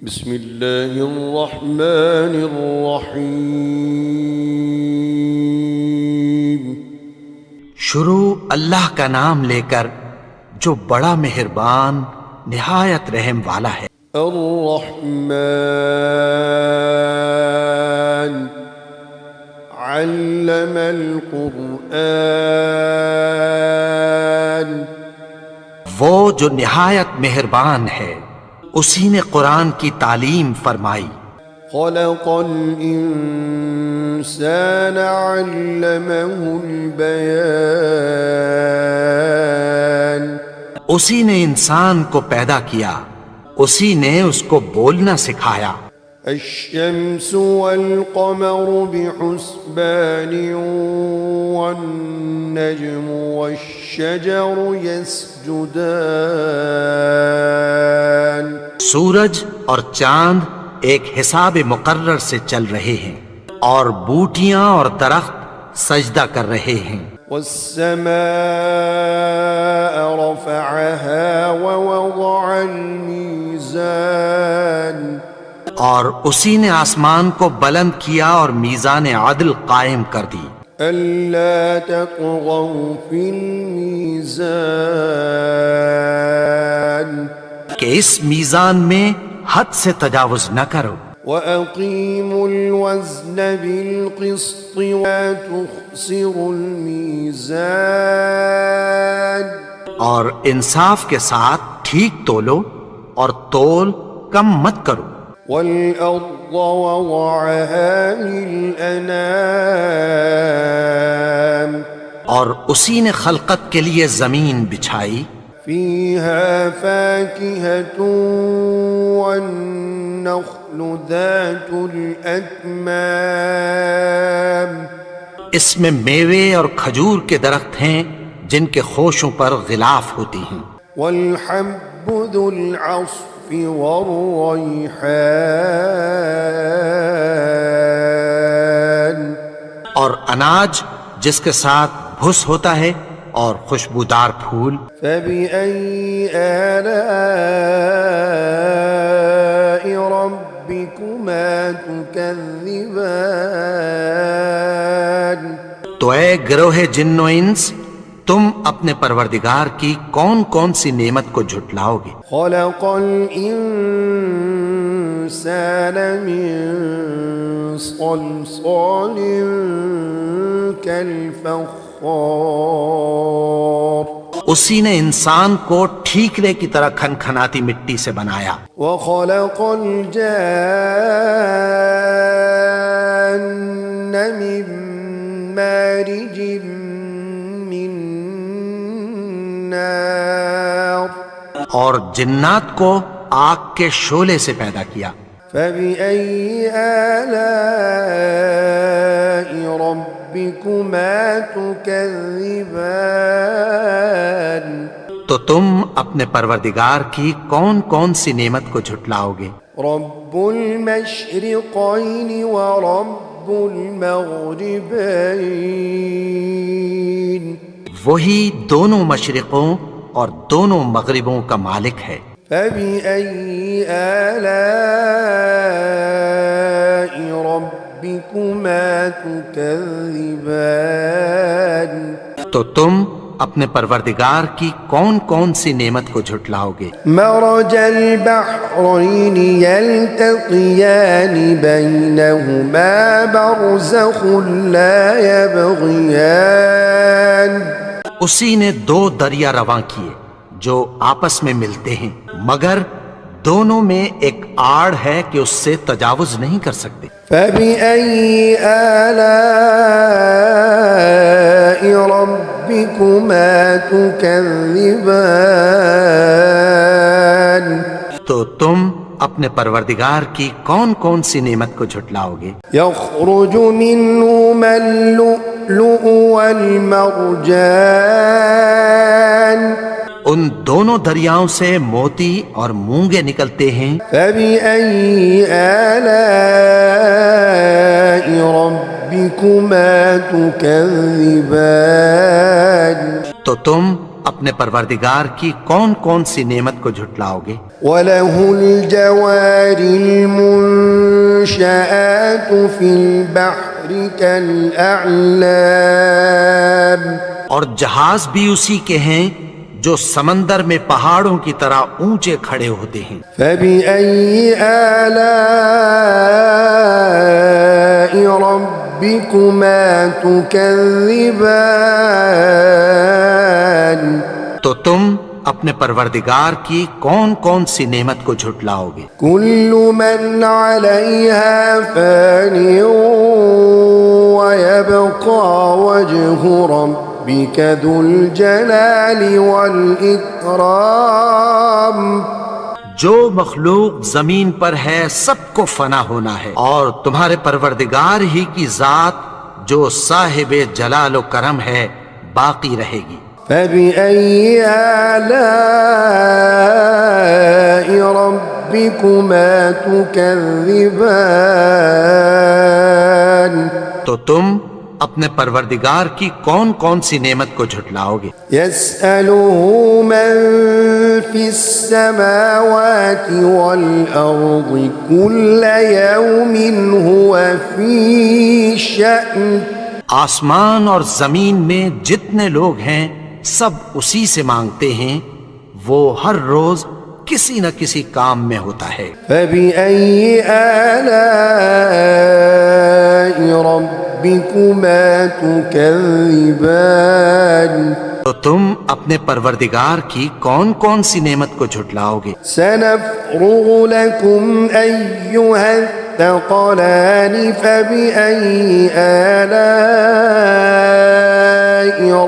بسم اللہ الرحمن الرحیم۔ شروع اللہ کا نام لے کر جو بڑا مہربان نہایت رحم والا ہے۔ الرحمن علم القرآن، وہ جو نہایت مہربان ہے اسی نے قرآن کی تعلیم فرمائی۔ خلق الانسان علمه البیان، اسی نے انسان کو پیدا کیا، اسی نے اس کو بولنا سکھایا۔ الشمس والقمر بحسبان والنجم والشجر يسجدان، سورج اور چاند ایک حساب مقرر سے چل رہے ہیں اور بوٹیاں اور درخت سجدہ کر رہے ہیں۔ والسماء رفعها ووضع الميزان، اور اسی نے آسمان کو بلند کیا اور میزان عدل قائم کر دی۔ ألا تطغوا في الميزان، کہ اس میزان میں حد سے تجاوز نہ کرو۔ وأقيموا الوزن بالقسط ولا تخسروا الميزان، اور انصاف کے ساتھ ٹھیک تولو اور تول کم مت کرو۔ والأرض وضعها للأنام، اور اسی نے خلقت کے لیے زمین بچھائی، فيها فاكهة والنخل ذات الأكمام، اس میں میوے اور کھجور کے درخت ہیں جن کے خوشوں پر غلاف ہوتی ہیں، والحب ذو العصف والريحان، اور اناج جس کے ساتھ بھس ہوتا ہے اور خوشبودار پھول۔ فبأي آلاء ربكما تكذبان، تو اے گروہ جن و انس، تم اپنے پروردگار کی کون کون سی نعمت کو جھٹلاؤ گے؟ خلق الإنسان من صلصال كالفخار، اسی نے انسان کو ٹھیکرے کی طرح کھنکھناتی مٹی سے بنایا۔ وخلق الجان من مارج من نار، اور جنات کو آگ کے شعلے سے پیدا کیا۔ فبأي آلاء ربكما تكذبان، تو تم اپنے پروردگار کی کون کون سی نعمت کو جھٹلاؤ گے؟ رب المشرقين ورب المغربين، وہی دونوں مشرقوں اور دونوں مغربوں کا مالک ہے۔ فبأي آلاء ربكما تكذبان، تو تم اپنے پروردگار کی کون کون سی نعمت کو جھٹلاؤ گے؟ مرج البحرين يلتقيان بينهما برزخ لا يبغيان، اسی نے دو دریا رواں کیے جو آپس میں ملتے ہیں، مگر دونوں میں ایک آڑ ہے کہ اس سے تجاوز نہیں کر سکتے۔ فبأي آلاء ربكما تكذبان، تو تم اپنے پروردگار کی کون کون سی نعمت کو جھٹلاؤ گے؟ يخرج منهما اللؤلؤ والمرجان، ان دونوں دریاؤں سے موتی اور مونگے نکلتے ہیں۔ فبأي آلاء ربكما تكذبان، تو تم اپنے پروردگار کی کون کون سی نعمت کو جھٹلاؤ گے؟ وَلَهُ الْجَوَارِ الْمُنشَآتُ فِي الْبَحْرِ كَالْأَعْلَامِ، اور جہاز بھی اسی کے ہیں جو سمندر میں پہاڑوں کی طرح اونچے کھڑے ہوتے ہیں۔ فَبِأَيِّ آلَاءِ رَبِّكُمَا تُكَذِّبَانِ، تو تم اپنے پروردگار کی کون کون سی نعمت کو جھٹلاؤ گے؟ كُلُّ مَنْ عَلَيْهَا فَانٍ وَيَبْقَى وَجْهُ رَبِّكَ ذُو الْجَلَالِ وَالْإِكْرَامِ۔ جو مخلوق زمین پر ہے سب کو فنا ہونا ہے، اور تمہارے پروردگار ہی کی ذات جو صاحب جلال و کرم ہے باقی رہے گی۔ فَبِأَيِّ آلَاءِ رَبِّكُمَا تُكَذِّبَانِ، تو تم اپنے پروردگار کی کون کون سی نعمت کو جھٹلاؤ گے؟ يَسْأَلُهُ مَن فِي السَّمَاوَاتِ وَالْأَرْضِ كُلَّ يَوْمٍ هُوَ فِي شَأْنٍ۔ آسمان اور زمین میں جتنے لوگ ہیں سب اسی سے مانگتے ہیں، وہ ہر روز کسی نہ کسی کام میں ہوتا ہے۔ فَبِأَيِّ آلَاءِ رَبِّكُمَا تُكَذِّبَانِ، تو تم اپنے پروردگار کی کون کون سی نعمت کو جھٹلاؤ گے؟ سَنَفْرُغُ لَكُمْ أَيُّهَا الثَّقَلَانِ فَبِأَيِّ آلَاءِ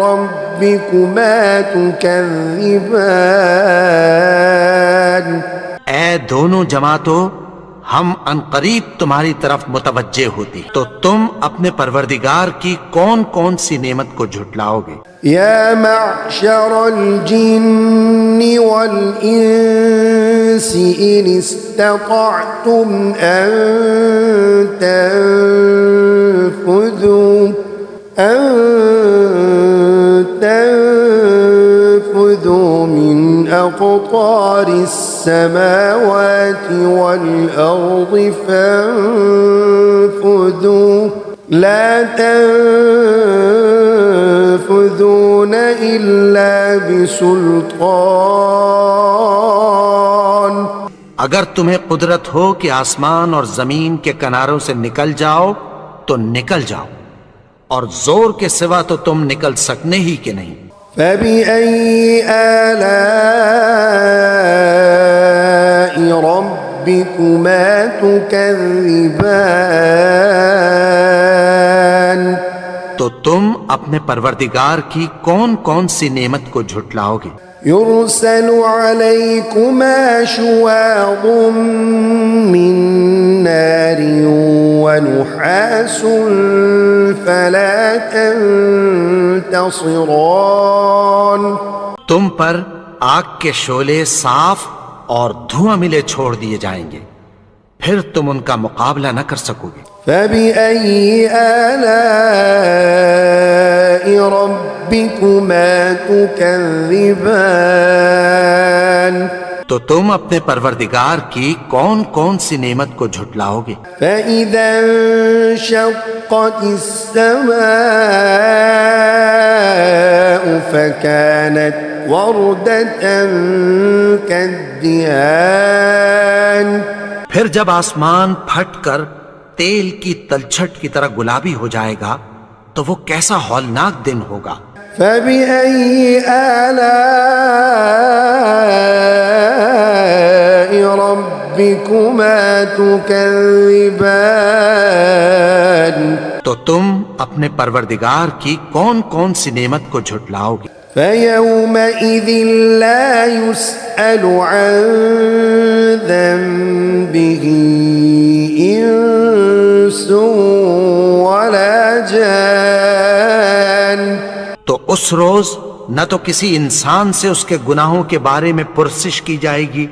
رَبِّكُمَا تُكَذِّبَانِ۔ اے دونوں جماعتوں، ہم عنقریب تمہاری طرف متوجہ ہوتی، تو تم اپنے پروردگار کی کون کون سی نعمت کو جھٹلاؤ گے؟ یا معشر الجن والانس ان استطعتم ان تنفذوا من اقطار السماوات والارض فانفذوا لا تنفذون الا بسلطان۔ اگر تمہیں قدرت ہو کہ آسمان اور زمین کے کناروں سے نکل جاؤ تو نکل جاؤ، اور زور کے سوا تو تم نکل سکنے ہی کہ نہیں۔ فَبِأَيِّ آلَاءِ رَبِّكُمَا تُكَذِّبَانِ، تو تم اپنے پروردگار کی کون کون سی نعمت کو جھٹلاؤ گے؟ يُرْسَلُ عَلَيْكُمَا شُوَاظٌ مِّن نَّارٍ وَنُحَاسٌ فَلَا تَنتَصِرَانِ، تم پر آگ کے شعلے صاف اور دھواں ملے چھوڑ دیے جائیں گے، پھر تم ان کا مقابلہ نہ کر سکو گے۔ فَبِأَيِّ آلَاءِ رَبِّكُمَا تُكَذِّبَانِ، تو تم اپنے پروردگار کی کون کون سی نعمت کو جھٹلاؤ گے؟ فَإِذَا انشَقَّتِ السَّمَاءُ فَكَانَتْ وَرْدَةً كَالدِّهَانِ، پھر جب آسمان پھٹ کر تیل کی تلچھٹ کی طرح گلابی ہو جائے گا تو وہ کیسا ہولناک دن ہوگا۔ فَبِأَيِّ آلَاءِ رَبِّكُمَا تُكَذِّبَانِ، تو تم اپنے پروردگار کی کون کون سی نعمت کو جھٹلاؤ گے؟ فَيَوْمَئِذٍ لَا يُسْأَلُ عَن ذَنبِهِ إِنسٌ وَلَا جَانٌ، تو اس روز نہ تو کسی انسان سے اس کے گناہوں کے بارے میں پرسش کی جائے گی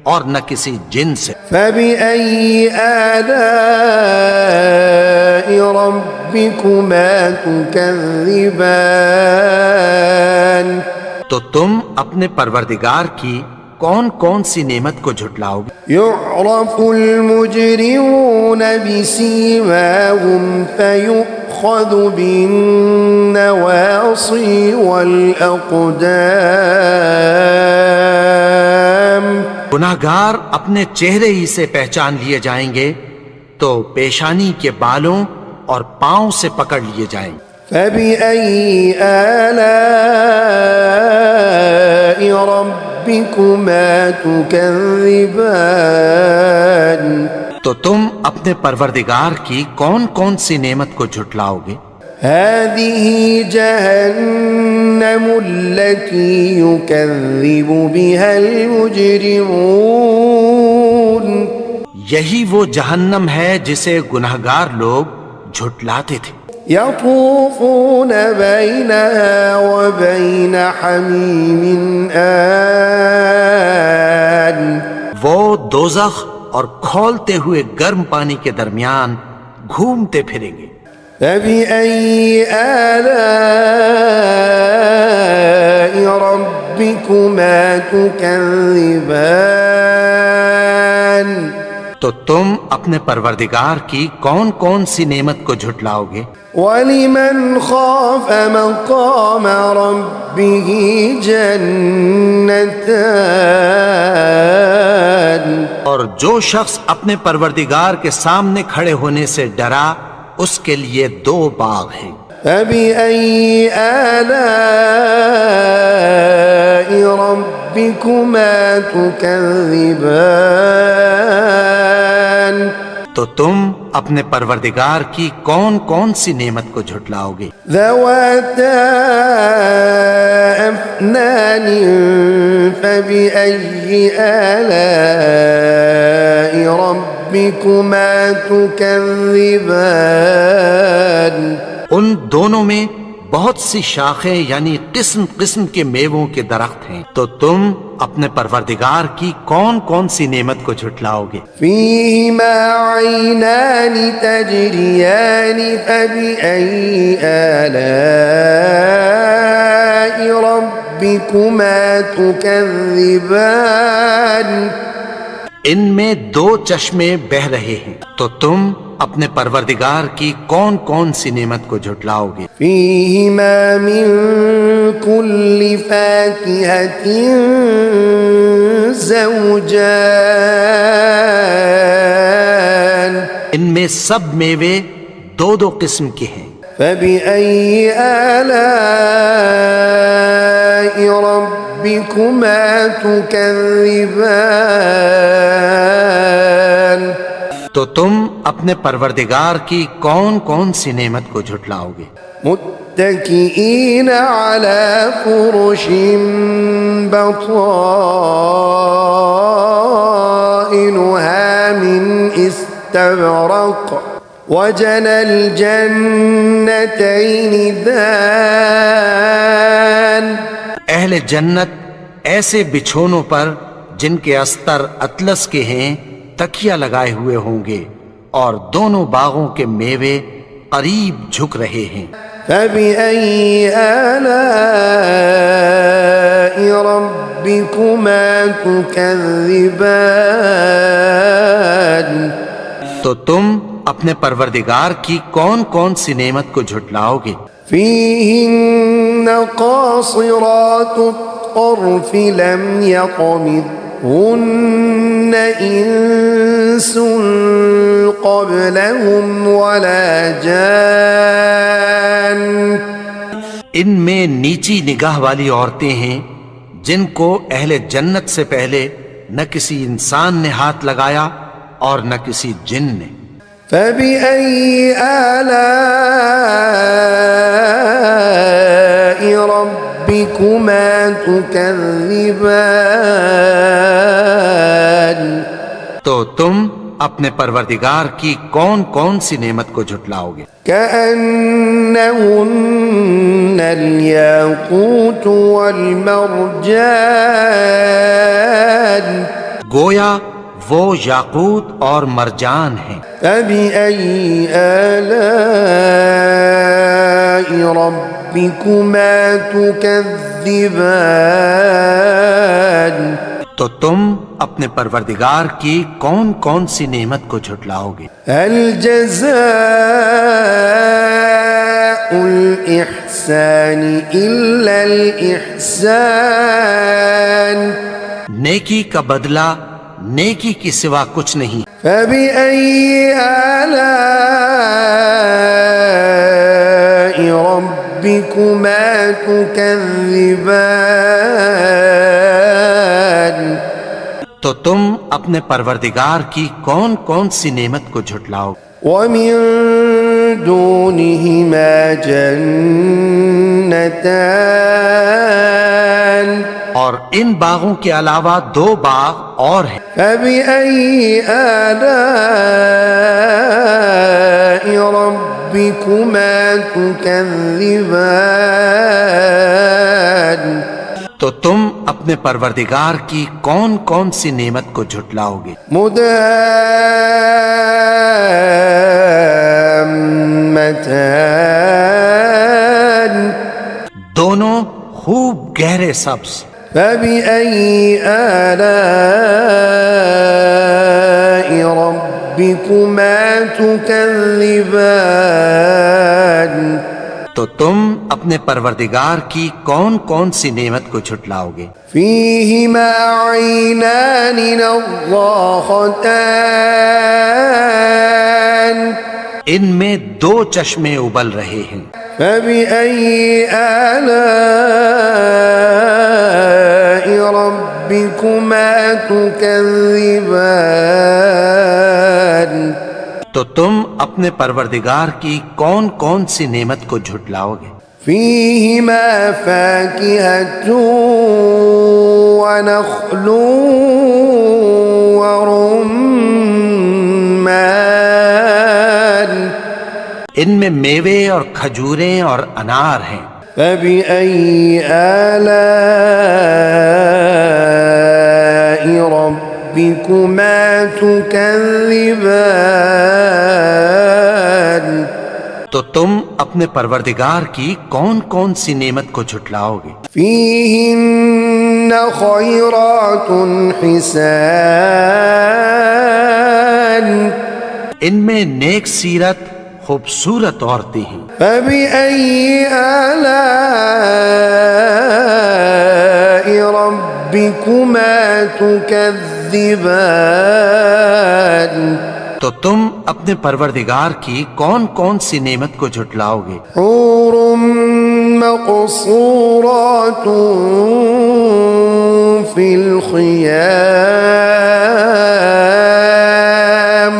اور نہ کسی جن سے۔ فَبِأَيِّ آلَاءِ رَبِّكُمَا تُكَذِّبَانِ، تو تم اپنے پروردگار کی کون کون سی نعمت کو جھٹلاؤ گے؟ يعرف المجرمون بسيماهم فيؤخذ بالنواصي والأقدام گناہگار اپنے چہرے ہی سے پہچان لیے جائیں گے تو پیشانی کے بالوں اور پاؤں سے پکڑ لیے جائیں گے۔ فبأي آلاء ربكما تكذبان تو تم اپنے پروردگار کی کون کون سی نعمت کو جھٹلاؤ گے؟ هذه جهنم التي يكذب بها المجرمون یہی وہ جہنم ہے جسے گناہگار لوگ جھٹلاتے تھے۔ يطوفون بينها وبين حميم آن وہ دوزخ اور کھولتے ہوئے گرم پانی کے درمیان گھومتے پھریں گے۔ فبأي آلاء ربكما تكذبان تو تم اپنے پروردگار کی کون کون سی نعمت کو جھٹلاؤ گے؟ ولمن خاف مقام ربه جنتان اور جو شخص اپنے پروردگار کے سامنے کھڑے ہونے سے ڈرا اس کے لیے 2 باغ ہیں۔ فبأي آلاء ربكما تكذبان تو تم اپنے پروردگار کی کون کون سی نعمت کو جھٹلاؤ گے؟ ذواتا أفنان فبأي آلاء ربكما تكذبان ان دونوں میں بہت سی شاخیں یعنی قسم قسم کے میووں کے درخت ہیں، تو تم اپنے پروردگار کی کون کون سی نعمت کو جھٹلاؤ گے؟ فيهما عينان تجريان فبأي آلاء ربكما تكذبان ان میں 2 چشمے بہہ رہے ہیں، تو تم اپنے پروردگار کی کون کون سی نعمت کو جھٹلاؤ گے؟ فيهما من كل فاكهة زوجان ان میں سب میوے 2 قسم کے ہیں۔ فبأي آلاء ربكما تكذبان تو تم اپنے پروردگار کی کون کون سی نعمت کو جھٹلاؤ گے؟ متكئين على فرش بطائنها من استبرق وجنى الجنتين دان اہل جنت ایسے بچھونوں پر جن کے استر اطلس کے ہیں تکیہ لگائے ہوئے ہوں گے اور دونوں باغوں کے میوے قریب جھک رہے ہیں۔ فبأي آلاء ربكما تكذبان تو تم اپنے پروردگار کی کون کون سی نعمت کو جھٹلاؤ گے؟ فيهن قاصرات الطرف لم يطمثهن إنس قبلهم ولا جان ان میں نیچی نگاہ والی عورتیں ہیں جن کو اہل جنت سے پہلے نہ کسی انسان نے ہاتھ لگایا اور نہ کسی جن نے۔ فبأي آلاء ربكما تكذبان تو تم اپنے پروردگار کی کون کون سی نعمت کو جھٹلاؤ گے؟ كأنهن الياقوت والمرجان گویا وہ یاقوت اور مرجان ہیں۔ فبأي آلاء ربكما تكذبان تكذبان تو تم اپنے پروردگار کی کون کون سی نعمت کو جھٹلاؤ گے؟ هل جزاء الإحسان إلا الإحسان نیکی کا بدلہ نیکی کی سوا کچھ نہیں، فبأي آلاء ربكما تكذبان تو تم اپنے پروردگار کی کون کون سی نعمت کو جھٹلاؤ گے؟ ومن دونهما جنتان اور ان باغوں کے علاوہ دو باغ اور ہیں، فبأي آلاء ربكما تكذبان تو تم اپنے پروردگار کی کون کون سی نعمت کو جھٹلاؤ گے؟ مدهامتان دونوں خوب گہرے سبز، فبأي آلاء ربكما تكذبان تو تم اپنے پروردگار کی کون کون سی نعمت کو جھٹلاؤ گے؟ فيهما عينان نضاختان ان میں دو چشمے ابل رہے ہیں، فبأي آلاء ربكما تكذبان تو تم اپنے پروردگار کی کون کون سی نعمت کو جھٹلاؤ گے؟ فيهما فاكهة ونخل ورمان ان میں میوے اور کھجوریں اور انار ہیں، فبأي آلاء ربكما تكذبان تو تم اپنے پروردگار کی کون کون سی نعمت کو جھٹلاؤ گے؟ فيهن خيرات حسان ان میں نیک سیرت خوبصورت عورتیں ہیں، فبأي آلاء ربكما تكذبان تو تم اپنے پروردگار کی کون کون سی نعمت کو جھٹلاؤ گے؟ حور مقصورات في الخيام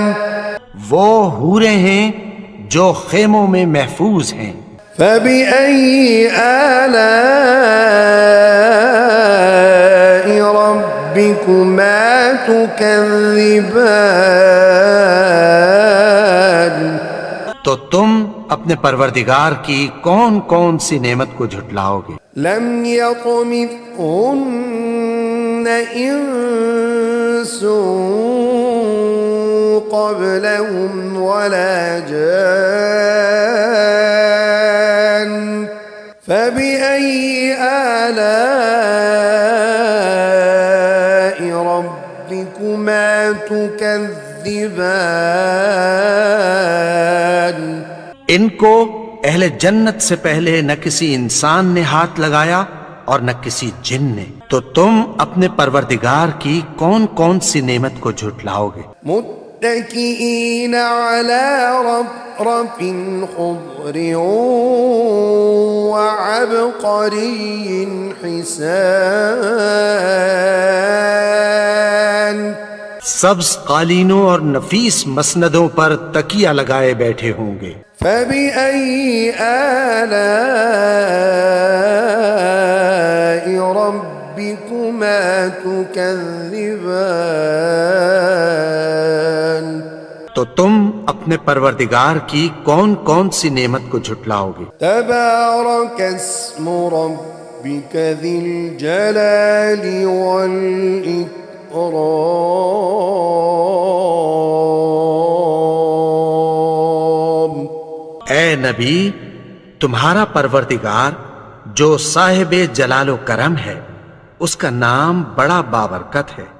وہ حوریں ہیں جو خیموں میں محفوظ ہیں، فبأي آلاء ربكما تكذبان تو تم اپنے پروردگار کی کون کون سی نعمت کو جھٹلاؤ گے؟ لم يطمثهن إنس قبلهم ولا جان فبأي آلاء ربكما تكذبان ان کو اہل جنت سے پہلے نہ کسی انسان نے ہاتھ لگایا اور نہ کسی جن نے، تو تم اپنے پروردگار کی کون کون سی نعمت کو جھٹلاؤ گے؟ متكئين على رفرف خضر وعبقري حسان سبز قالینوں اور نفیس مسندوں پر تکیہ لگائے بیٹھے ہوں گے، فبأي آلاء ربكما تكذبان تو تم اپنے پروردگار کی کون کون سی نعمت کو جھٹلاؤ گے؟ تبارك اسم ربك ذي الجلال والإكرام اے نبی، تمہارا پروردگار جو صاحب جلال و کرم ہے، اس کا نام بڑا بابرکت ہے۔